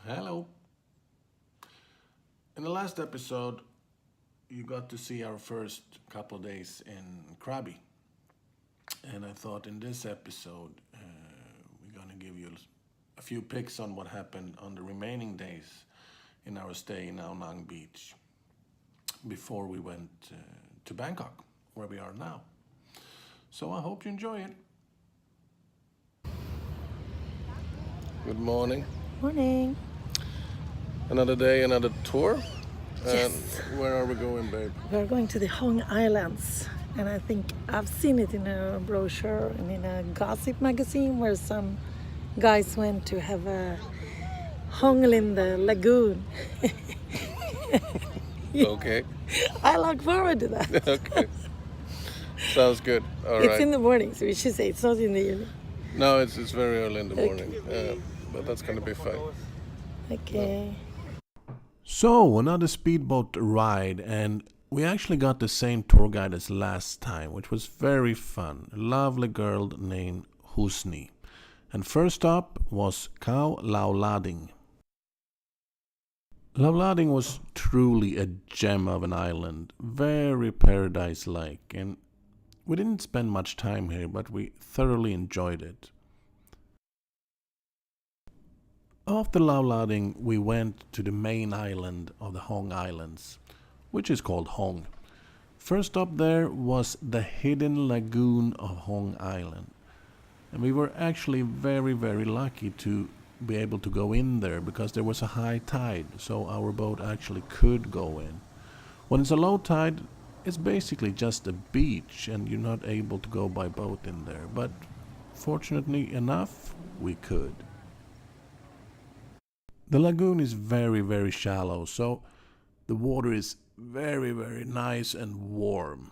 Hello. In the last episode, you got to see our first couple of days in Krabbi. And I thought in this episode, we're going to give you a few picks on what happened on the remaining days in our stay in Ao Nang Beach before we went to Bangkok, where we are now. So I hope you enjoy it. Good morning. Morning. Another day, another tour. Yes. And where are we going, babe? We're going to the Hong Islands, and I think I've seen it in a brochure and in a gossip magazine where some guys went to have a hongle in the lagoon. Okay. I look forward to that. Okay. Sounds good. All It's right. in the morning, so we should say it's not in the evening. No, it's very early in the Okay. morning, but that's gonna be fine. Okay. So another speedboat ride, and we actually got the same tour guide as last time, which was very fun. A lovely girl named Husni. And first up was Khao Lau Lading. Lau Lading was truly a gem of an island, very paradise-like, and we didn't spend much time here, but we thoroughly enjoyed it. After Lau Lading, we went to the main island of the Hong Islands, which is called Hong. First up there was the hidden lagoon of Hong Island. And we were actually very, very lucky to be able to go in there because there was a high tide, so our boat actually could go in. When it's a low tide, it's basically just a beach and you're not able to go by boat in there. But fortunately enough, we could. The lagoon is very, very shallow, so the water is very, very nice and warm.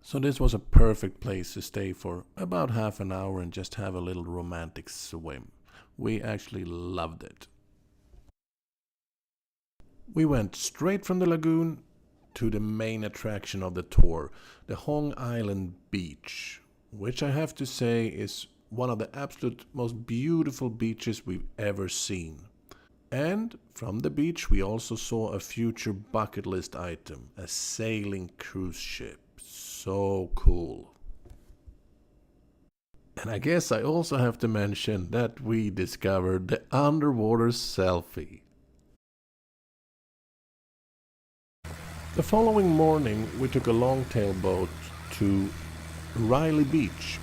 So this was a perfect place to stay for about half an hour and just have a little romantic swim. We actually loved it. We went straight from the lagoon to the main attraction of the tour, the Hong Island Beach, which I have to say is one of the absolute most beautiful beaches we've ever seen. And from the beach we also saw a future bucket list item, a sailing cruise ship. So cool. And I guess I also have to mention that we discovered the underwater selfie. The following morning we took a longtail boat to Riley Beach.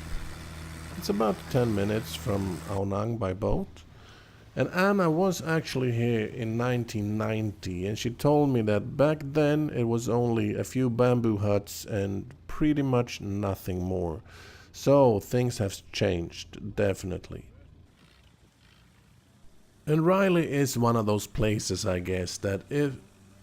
It's about 10 minutes from Ao Nang by boat. And Anna was actually here in 1990, and she told me that back then it was only a few bamboo huts and pretty much nothing more. So things have changed, definitely. And Riley is one of those places, I guess, that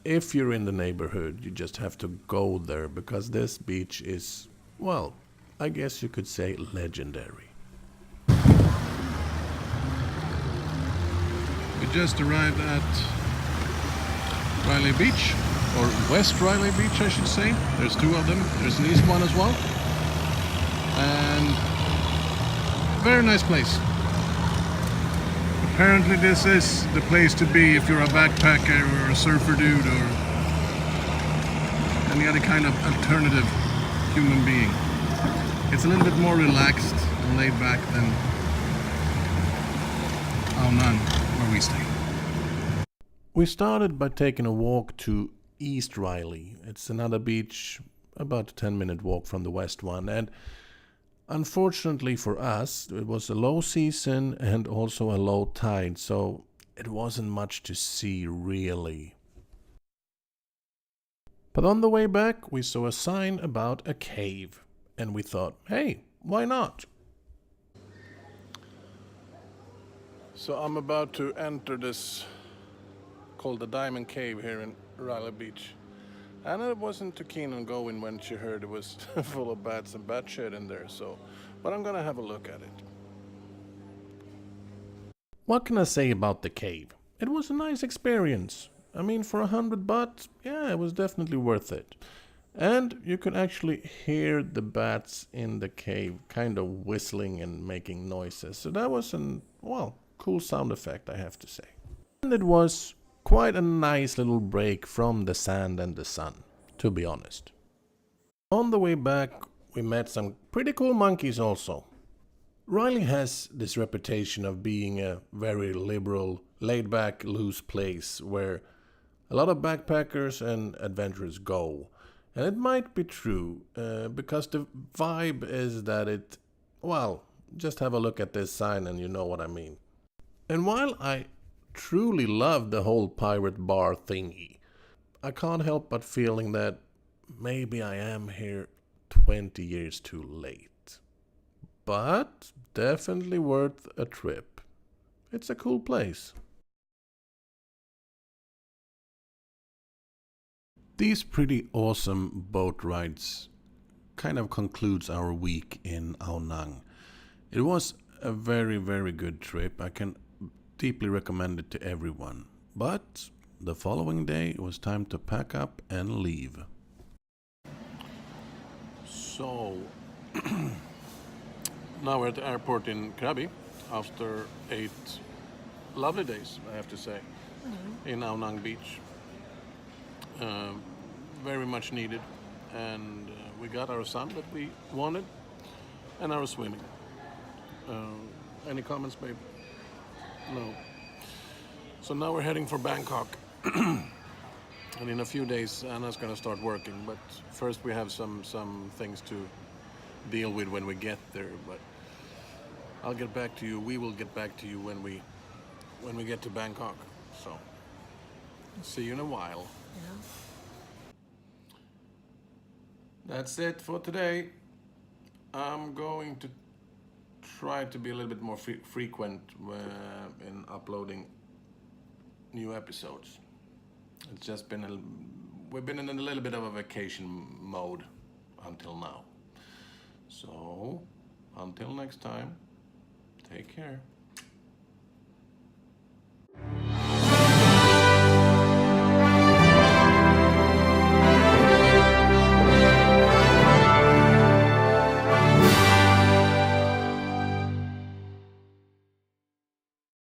if you're in the neighborhood, you just have to go there, because this beach is, well, I guess you could say legendary. We just arrived at Riley Beach, or West Riley Beach I should say. There's two of them, there's an east one as well. And very nice place. Apparently this is the place to be if you're a backpacker or a surfer dude or any other kind of alternative human being. It's a little bit more relaxed and laid back than Ao Nang, where we stay. We started by taking a walk to East Riley. It's another beach, about a 10-minute walk from the west one, and unfortunately for us, it was a low season and also a low tide, so it wasn't much to see really. But on the way back, we saw a sign about a cave, and we thought, hey, why not? So I'm about to enter this called the Diamond Cave here in Riley Beach. Anna wasn't too keen on going when she heard it was full of bats and bat shit in there, but I'm gonna have a look at it. What can I say about the cave? It was a nice experience. I mean, for $100, yeah, it was definitely worth it. And you could actually hear the bats in the cave kind of whistling and making noises. So that was an, well, cool sound effect, I have to say. And it was quite a nice little break from the sand and the sun, to be honest. On the way back, we met some pretty cool monkeys also. Riley has this reputation of being a very liberal, laid-back, loose place where a lot of backpackers and adventurers go. And it might be true, because the vibe is that well, just have a look at this sign and you know what I mean. And while I truly love the whole pirate bar thingy, I can't help but feeling that maybe I am here 20 years too late. But definitely worth a trip. It's a cool place. These pretty awesome boat rides kind of concludes our week in Ao Nang. It was a very, very good trip. I can deeply recommend it to everyone. But the following day it was time to pack up and leave. So now we're at the airport in Krabbi after 8 lovely days, I have to say, in Ao Nang Beach. Very much needed, and we got our sun that we wanted and our swimming. Any comments, babe? No. So now we're heading for Bangkok. And in a few days Anna's gonna start working, but first we have some things to deal with when we get there. But I'll get back to you. We will get back to you when we get to Bangkok. So see you in a while. Yeah. That's it for today. I'm going to try to be a little bit more frequent in uploading new episodes. It's just we've been in a little bit of a vacation mode until now. So until next time, take care.